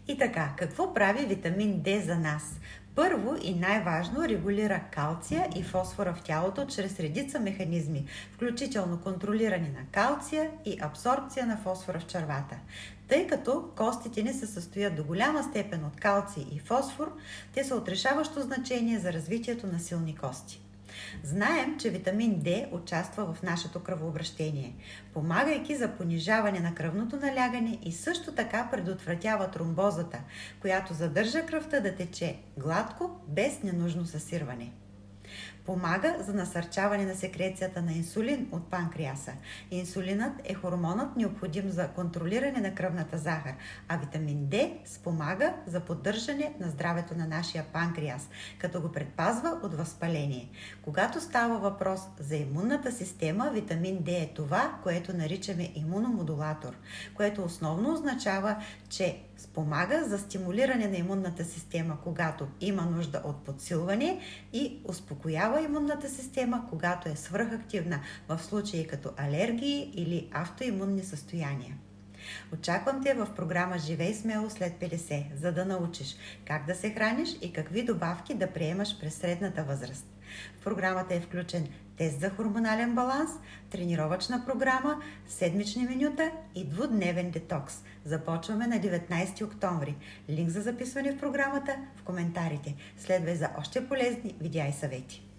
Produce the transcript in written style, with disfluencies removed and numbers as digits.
И така, какво прави витамин D за нас? Първо и най-важно регулира калция и фосфора в тялото чрез редица механизми, включително контролиране на калция и абсорбция на фосфора в червата. Тъй като костите ни се състоят до голяма степен от калций и фосфор, те са от решаващо значение за развитието на силни кости. Знаем, че витамин D участва в нашето кръвообращение, помагайки за понижаване на кръвното налягане и също така предотвратява тромбозата, която задържа кръвта да тече гладко, без ненужно съсирване. Помага за насърчаване на секрецията на инсулин от панкреаса. Инсулинът е хормонът необходим за контролиране на кръвната захар, а витамин D спомага за поддържане на здравето на нашия панкреас, като го предпазва от възпаление. Когато става въпрос за имунната система, витамин D е това, което наричаме имуномодулатор, което основно означава, че спомага за стимулиране на имунната система, когато има нужда от подсилване, и успокоява имунната система, когато е свръхактивна, в случаи като алергии или автоимунни състояния. Очаквам те в програма Живей смело след 50, за да научиш как да се храниш и какви добавки да приемаш през средната възраст. В програмата е включен тест за хормонален баланс, тренировъчна програма, седмични менюта и двудневен детокс. Започваме на 19 октомври. Линк за записване в програмата в коментарите. Следвай за още полезни видеа и съвети.